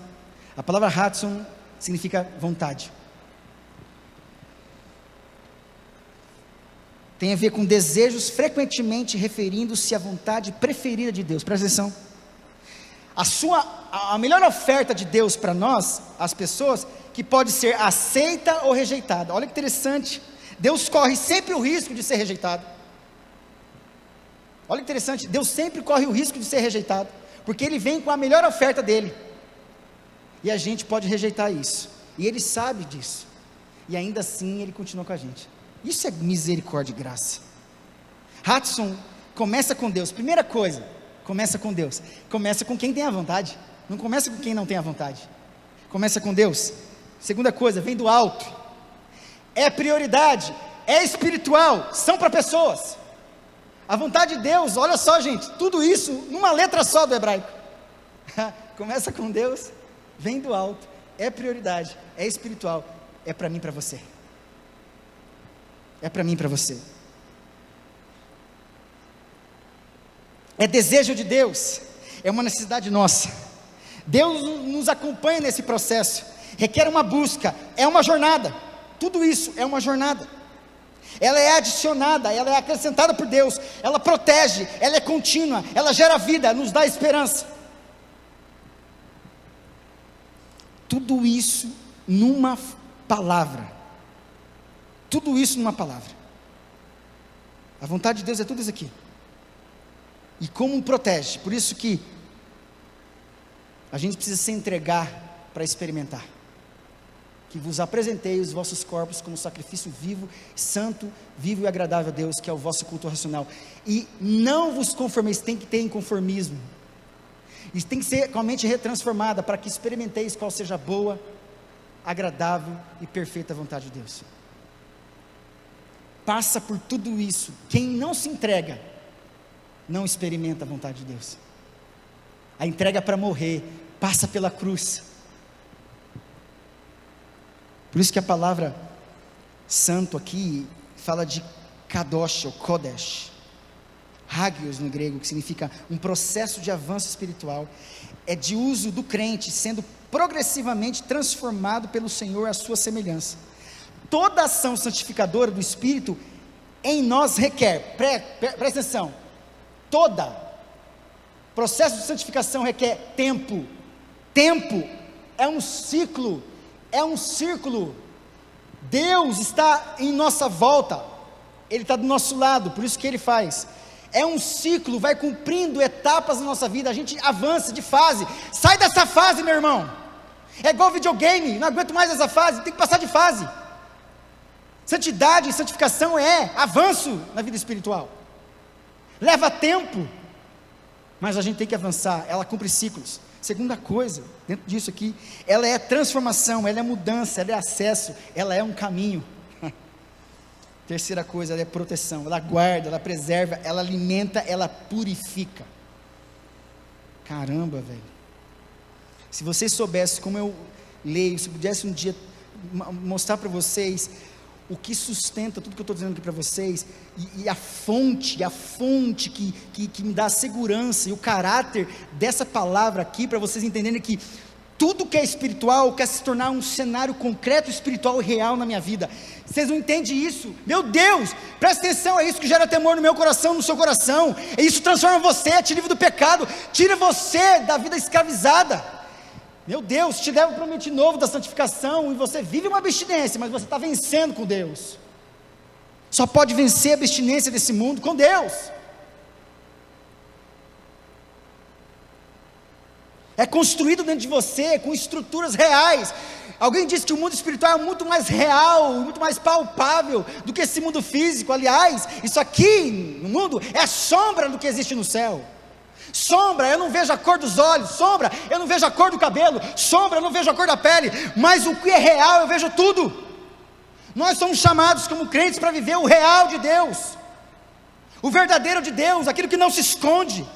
A palavra Ratson significa vontade. Tem a ver com desejos, frequentemente referindo-se à vontade preferida de Deus. Presta atenção. A melhor oferta de Deus para nós, as pessoas, que pode ser aceita ou rejeitada. Olha que interessante. Deus corre sempre o risco de ser rejeitado. Olha que interessante. Deus sempre corre o risco de ser rejeitado, porque Ele vem com a melhor oferta dEle. E a gente pode rejeitar isso. E Ele sabe disso. E ainda assim Ele continua com a gente. Isso é misericórdia e graça. Ratson começa com Deus. Primeira coisa, começa com Deus. Começa com quem tem a vontade. Não começa com quem não tem a vontade. Começa com Deus. Segunda coisa, vem do alto. É prioridade. É espiritual. São para pessoas. A vontade de Deus, olha só, gente, tudo isso numa letra só do hebraico. Começa com Deus, vem do alto, é prioridade, é espiritual, é para mim e para você. É para mim e para você. É desejo de Deus, é uma necessidade nossa. Deus nos acompanha nesse processo, requer uma busca, é uma jornada. Tudo isso é uma jornada. Ela é adicionada, ela é acrescentada por Deus, ela protege, ela é contínua, ela gera vida, nos dá esperança. Tudo isso numa palavra. Tudo isso numa palavra. A vontade de Deus é tudo isso aqui. E como protege, por isso que a gente precisa se entregar para experimentar. Que vos apresentei os vossos corpos como sacrifício vivo, santo, vivo e agradável a Deus, que é o vosso culto racional. E não vos conformeis, tem que ter inconformismo. Isso tem que ser com a mente retransformada, para que experimenteis qual seja a boa, agradável e perfeita vontade de Deus. Passa por tudo isso. Quem não se entrega, não experimenta a vontade de Deus. A entrega para morrer, passa pela cruz. Por isso que a palavra santo aqui fala de kadosh ou kodesh, hagios no grego, que significa um processo de avanço espiritual, é de uso do crente, sendo progressivamente transformado pelo Senhor à sua semelhança. Toda ação santificadora do Espírito em nós requer, presta atenção, processo de santificação requer tempo. Tempo é um ciclo, é um círculo. Deus está em nossa volta, Ele está do nosso lado, por isso que Ele faz. É um ciclo, vai cumprindo etapas na nossa vida, a gente avança de fase. Sai dessa fase, meu irmão. É igual videogame, não aguento mais essa fase, tem que passar de fase. Santidade e santificação é avanço na vida espiritual. Leva tempo, mas a gente tem que avançar, ela cumpre ciclos. Segunda coisa, dentro disso aqui, ela é transformação, ela é mudança, ela é acesso, ela é um caminho. Terceira coisa, ela é proteção, ela guarda, ela preserva, ela alimenta, ela purifica. Caramba, velho. Se vocês soubessem como eu leio, se pudesse um dia mostrar para vocês o que sustenta tudo que eu estou dizendo aqui para vocês, e a fonte que me dá a segurança e o caráter dessa palavra aqui, para vocês entenderem que tudo que é espiritual quer se tornar um cenário concreto, espiritual e real na minha vida. Vocês não entendem isso? Meu Deus, presta atenção, é isso que gera temor no meu coração, no seu coração. Isso transforma você, te livra do pecado, tira você da vida escravizada. Meu Deus, te leva para um ambiente novo da santificação, e você vive uma abstinência, mas você está vencendo com Deus. Só pode vencer a abstinência desse mundo com Deus. é construído dentro de você, com estruturas reais. Alguém disse que o mundo espiritual é muito mais real, muito mais palpável do que esse mundo físico. Aliás, isso aqui no mundo é sombra do que existe no céu. Sombra, eu não vejo a cor dos olhos. Sombra, eu não vejo a cor do cabelo. Sombra, eu não vejo a cor da pele. Mas o que é real, eu vejo tudo. Nós somos chamados como crentes para viver o real de Deus, o verdadeiro de Deus, aquilo que não se esconde.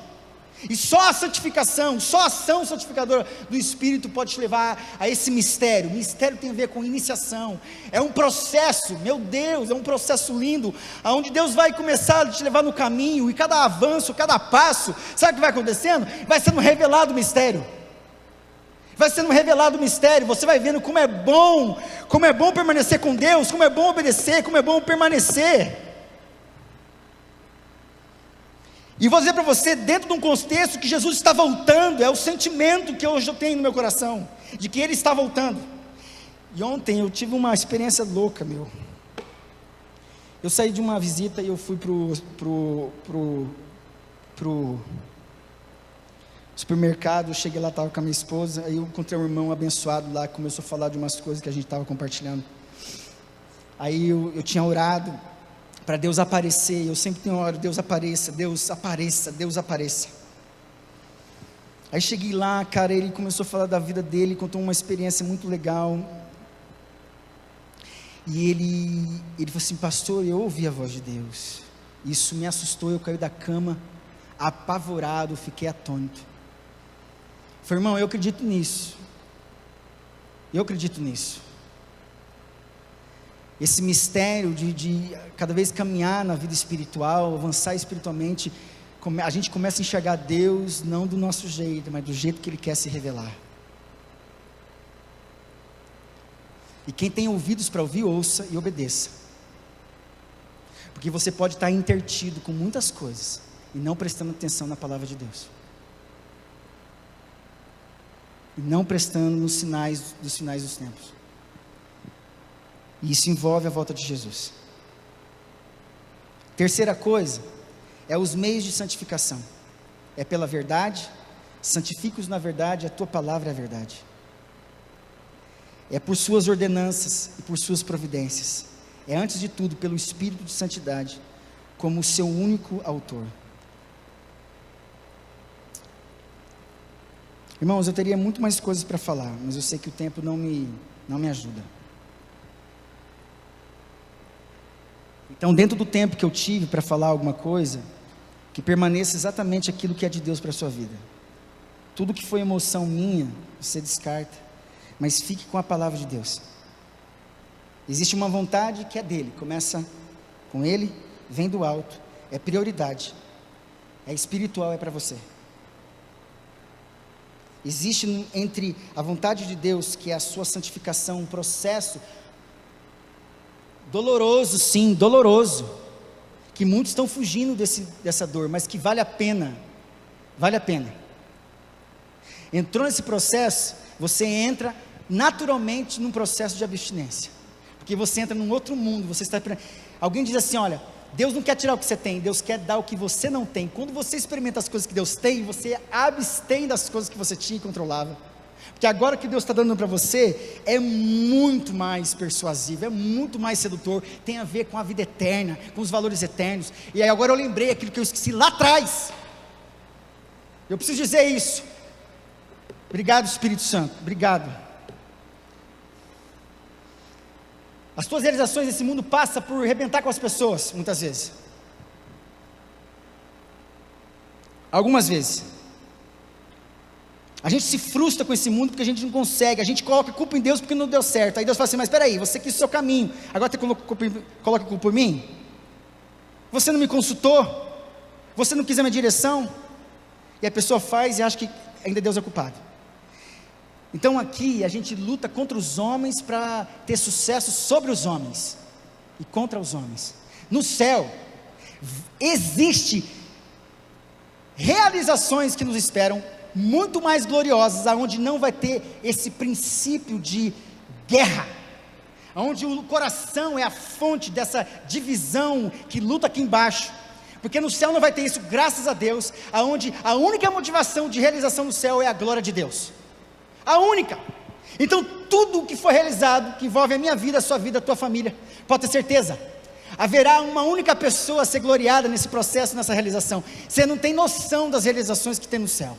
E só a santificação, só a ação santificadora do Espírito pode te levar a esse mistério. O mistério tem a ver com iniciação, é um processo, meu Deus, é um processo lindo, onde Deus vai começar a te levar no caminho, e cada avanço, cada passo, sabe o que vai acontecendo? Vai sendo revelado o mistério, vai sendo revelado o mistério, você vai vendo como é bom permanecer com Deus, como é bom obedecer, como é bom permanecer. E vou dizer para você, dentro de um contexto que Jesus está voltando, é o sentimento que hoje eu tenho no meu coração, de que Ele está voltando. E ontem eu tive uma experiência louca, eu saí de uma visita e eu fui pro supermercado, cheguei lá, estava com a minha esposa, aí eu encontrei um irmão abençoado lá, que começou a falar de umas coisas que a gente estava compartilhando. Aí eu tinha orado para Deus aparecer, eu sempre tenho orado, Deus apareça, Deus apareça, Deus apareça. Aí cheguei lá, cara, ele começou a falar da vida dele, contou uma experiência muito legal, e ele falou assim: pastor, eu ouvi a voz de Deus, isso me assustou, eu caí da cama, apavorado, fiquei atônito. Eu falei: irmão, eu acredito nisso, esse mistério de cada vez caminhar na vida espiritual, avançar espiritualmente, a gente começa a enxergar Deus não do nosso jeito, mas do jeito que Ele quer se revelar. E quem tem ouvidos para ouvir, ouça e obedeça, porque você pode estar intertido com muitas coisas e não prestando atenção na palavra de Deus, e não prestando nos sinais dos tempos. E isso envolve a volta de Jesus. Terceira coisa, é os meios de santificação. É pela verdade, santifica-os na verdade, a tua palavra é a verdade. É por suas ordenanças e por suas providências. É antes de tudo pelo Espírito de santidade, como o seu único autor. Irmãos, eu teria muito mais coisas para falar, mas eu sei que o tempo não me ajuda. Então, dentro do tempo que eu tive para falar alguma coisa, que permaneça exatamente aquilo que é de Deus para a sua vida. Tudo que foi emoção minha, você descarta, mas fique com a palavra de Deus. Existe uma vontade que é dele, começa com ele, vem do alto, é prioridade, é espiritual, é para você. Existe entre a vontade de Deus, que é a sua santificação, um processo doloroso, sim, doloroso, que muitos estão fugindo dessa dor, mas que vale a pena, entrou nesse processo, você entra naturalmente num processo de abstinência, porque você entra num outro mundo, alguém diz assim: olha, Deus não quer tirar o que você tem, Deus quer dar o que você não tem. Quando você experimenta as coisas que Deus tem, você abstém das coisas que você tinha e controlava, porque agora que Deus está dando para você, é muito mais persuasivo, é muito mais sedutor, tem a ver com a vida eterna, com os valores eternos. E aí agora eu lembrei aquilo que eu esqueci lá atrás, eu preciso dizer isso. Obrigado, Espírito Santo, obrigado. As tuas realizações nesse mundo passam por arrebentar com as pessoas, muitas vezes, algumas vezes. A gente se frustra com esse mundo porque a gente não consegue, a gente coloca a culpa em Deus porque não deu certo. Aí Deus fala assim: mas espera aí, você quis o seu caminho, agora você coloca a culpa em mim? Você não me consultou? Você não quis a minha direção? E a pessoa faz e acha que ainda Deus é culpado. Então aqui a gente luta contra os homens para ter sucesso sobre os homens e contra os homens. No céu existe realizações que nos esperam muito mais gloriosas, aonde não vai ter esse princípio de guerra, onde o coração é a fonte dessa divisão que luta aqui embaixo, porque no céu não vai ter isso, graças a Deus, aonde a única motivação de realização no céu é a glória de Deus, a única. Então tudo o que for realizado, que envolve a minha vida, a sua vida, a tua família, pode ter certeza, haverá uma única pessoa a ser gloriada nesse processo, nessa realização. Você não tem noção das realizações que tem no céu.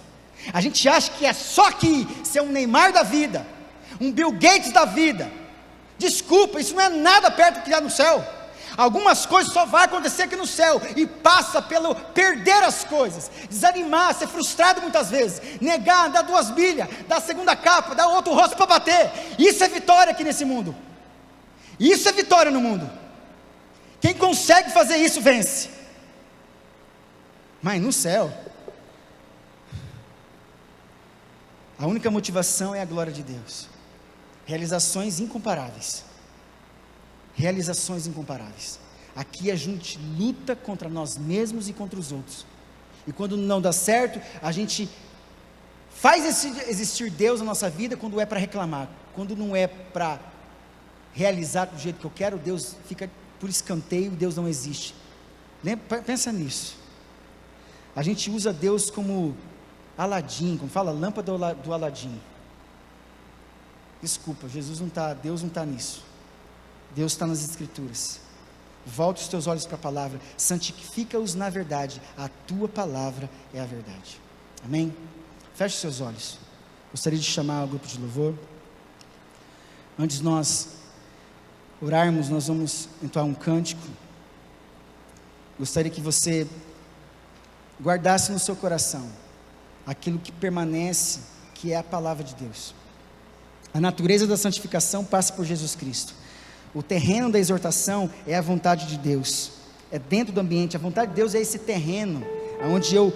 A gente acha que é só aqui, ser um Neymar da vida, um Bill Gates da vida. Desculpa, isso não é nada perto do que há no céu. Algumas coisas só vai acontecer aqui no céu, e passa pelo perder as coisas, desanimar, ser frustrado muitas vezes, negar, dar 2 bilhas, dar a segunda capa, dar outro rosto para bater. Isso é vitória aqui nesse mundo. Isso é vitória no mundo. Quem consegue fazer isso vence. Mas no céu, a única motivação é a glória de Deus. Realizações incomparáveis. Realizações incomparáveis. Aqui a gente luta contra nós mesmos e contra os outros. E quando não dá certo, a gente faz existir Deus na nossa vida quando é para reclamar. Quando não é para realizar do jeito que eu quero, Deus fica por escanteio, Deus não existe. Pensa nisso. A gente usa Deus como Aladim, como fala, lâmpada do Aladim. Desculpa, Deus não está nisso. Deus está nas Escrituras. Volta os teus olhos para a palavra, santifica-os na verdade, a tua palavra é a verdade. Amém? Feche os seus olhos. Gostaria de chamar o grupo de louvor. Antes de nós orarmos, nós vamos entoar um cântico. Gostaria que você guardasse no seu coração aquilo que permanece, que é a palavra de Deus. A natureza da santificação passa por Jesus Cristo. O terreno da exortação é a vontade de Deus, é dentro do ambiente. A vontade de Deus é esse terreno, onde eu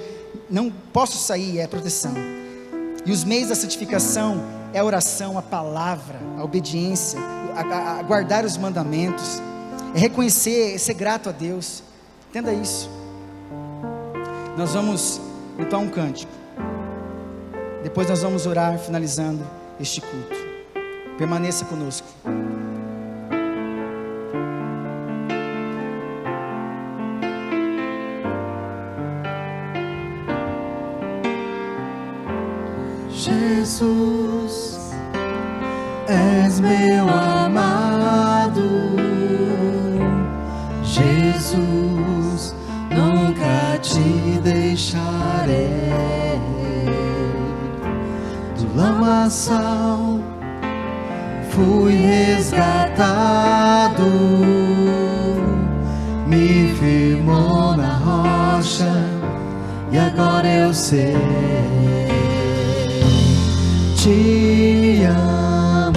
não posso sair, é a proteção. E os meios da santificação é a oração, a palavra, a obediência, a guardar os mandamentos, é reconhecer, é ser grato a Deus. Entenda isso. Nós vamos entoar um cântico, depois nós vamos orar, finalizando este culto. Permaneça conosco. Jesus, és meu amado. Jesus, nunca te deixarei. Do lamaçal fui resgatado, me firmou na rocha e agora eu sei. Te amo,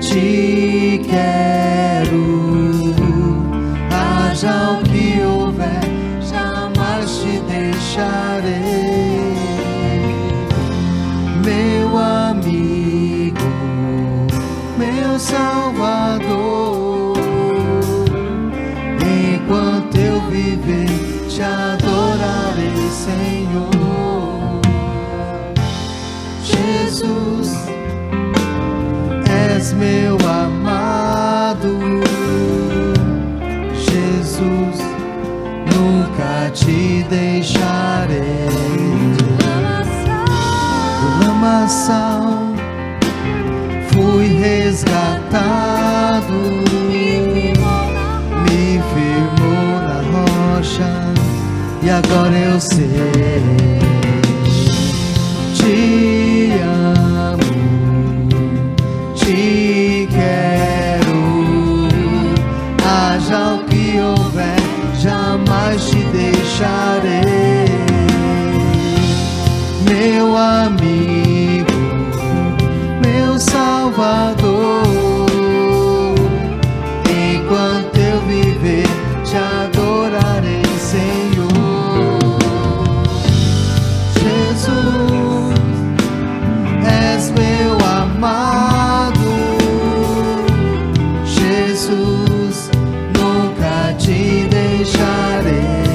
te quero, haja o que houver, jamais te deixarei. Meu amigo, meu Salvador, enquanto eu viver, te adorarei, Senhor. Jesus, és meu amado. Jesus, nunca te deixarei. Do lamaçal fui resgatado, me firmou na rocha e agora eu sei. Te amo, te quero, haja o que houver, jamais te deixarei. Meu amigo, meu Salvador, enquanto eu viver, te adorarei, Senhor. Jesus, és meu amado. Jesus, nunca te deixarei.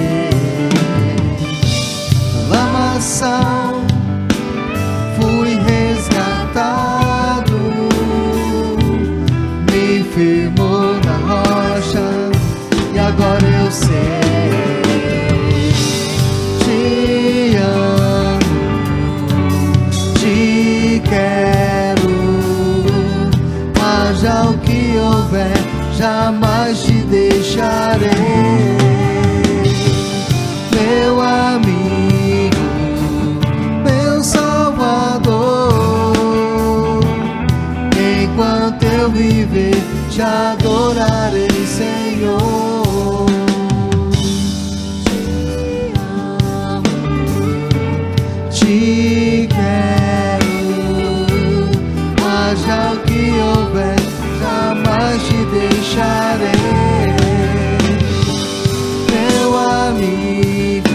Lamaçal fui resgatado, te adorarei, Senhor. Te quero, haja o que houver, jamais te deixarei. Meu amigo,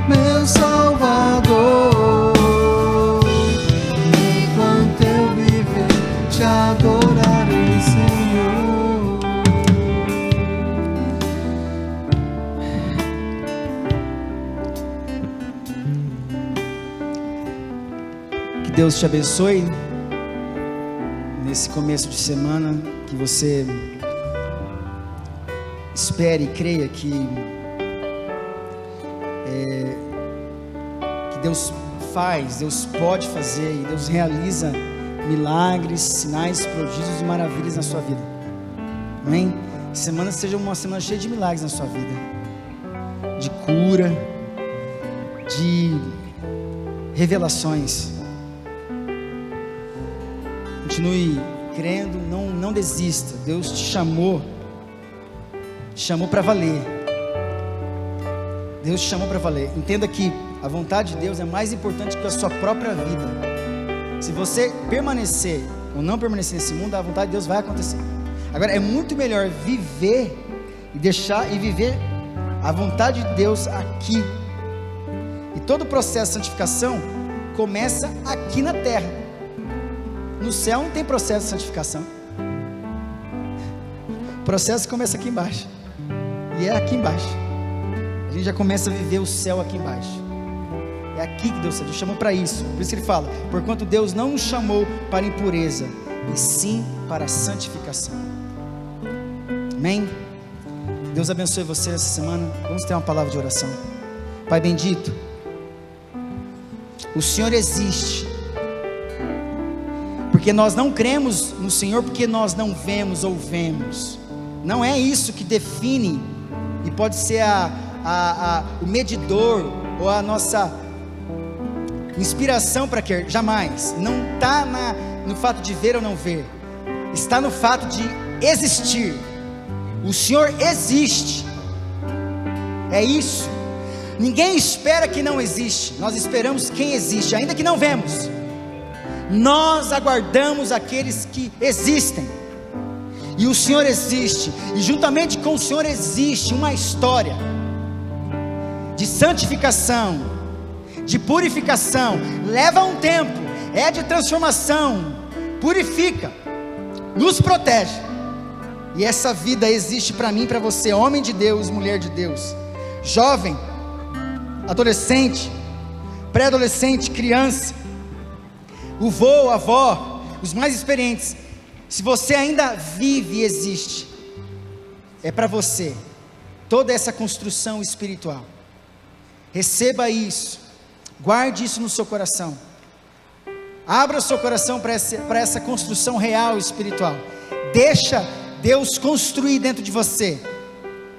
meu Salvador, enquanto eu viver, te adorarei, Senhor. Que Deus te abençoe nesse começo de semana, que você espere e creia que Deus faz, Deus pode fazer e Deus realiza milagres, sinais, prodígios e maravilhas na sua vida. Amém? Que semana seja uma semana cheia de milagres na sua vida, de cura, de revelações. Continue crendo, não desista. Deus te chamou para valer. Deus te chamou para valer. Entenda que a vontade de Deus é mais importante que a sua própria vida. Se você permanecer ou não permanecer nesse mundo, a vontade de Deus vai acontecer. Agora, é muito melhor viver e viver a vontade de Deus aqui. E todo o processo de santificação começa aqui na terra. No céu não tem processo de santificação. O processo começa aqui embaixo. E é aqui embaixo. A gente já começa a viver o céu aqui embaixo. É aqui que Deus chamou para isso. Por isso que ele fala: porquanto Deus não nos chamou para impureza, e sim para a santificação. Amém? Deus abençoe você essa semana. Vamos ter uma palavra de oração. Pai bendito, o Senhor existe. Porque nós não cremos no Senhor porque nós não vemos ou vemos. Não é isso que define e pode ser o medidor ou a nossa inspiração para crer. Jamais. Não está no fato de ver ou não ver. Está no fato de existir. O Senhor existe. É isso. Ninguém espera que não existe. Nós esperamos quem existe, ainda que não vemos. Nós aguardamos aqueles que existem. E o Senhor existe. E juntamente com o Senhor existe uma história de santificação, de purificação. Leva um tempo, é de transformação. Purifica, nos protege. E essa vida existe para mim e para você, homem de Deus, mulher de Deus, jovem, adolescente, pré-adolescente, criança, o vô, a avó, os mais experientes. Se você ainda vive e existe, é para você toda essa construção espiritual. Receba isso, guarde isso no seu coração, abra o seu coração para essa construção real espiritual. Deixa Deus construir dentro de você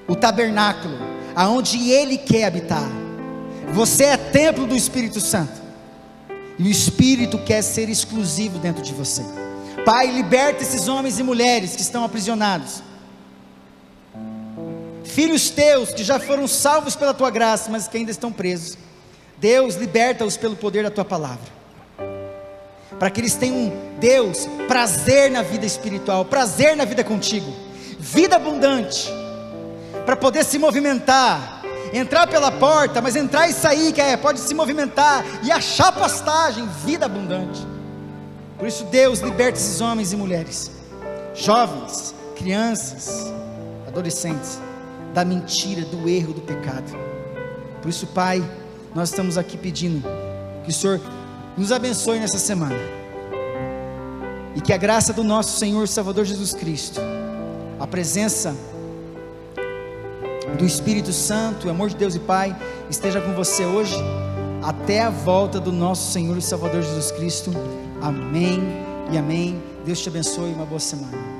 o tabernáculo, aonde Ele quer habitar. Você é templo do Espírito Santo. E o Espírito quer ser exclusivo dentro de você. Pai, liberta esses homens e mulheres que estão aprisionados. Filhos teus que já foram salvos pela tua graça, mas que ainda estão presos. Deus, liberta-os pelo poder da tua palavra. Para que eles tenham, Deus, prazer na vida espiritual, prazer na vida contigo, vida abundante, para poder se movimentar. Entrar pela porta, mas entrar e sair, pode se movimentar e achar pastagem, vida abundante. Por isso, Deus, liberta esses homens e mulheres, jovens, crianças, adolescentes, da mentira, do erro, do pecado. Por isso, Pai, nós estamos aqui pedindo que o Senhor nos abençoe nessa semana, e que a graça do nosso Senhor Salvador Jesus Cristo, a presença do Espírito Santo, o amor de Deus e Pai, esteja com você hoje, até a volta do nosso Senhor e Salvador Jesus Cristo. Amém e amém. Deus te abençoe, uma boa semana.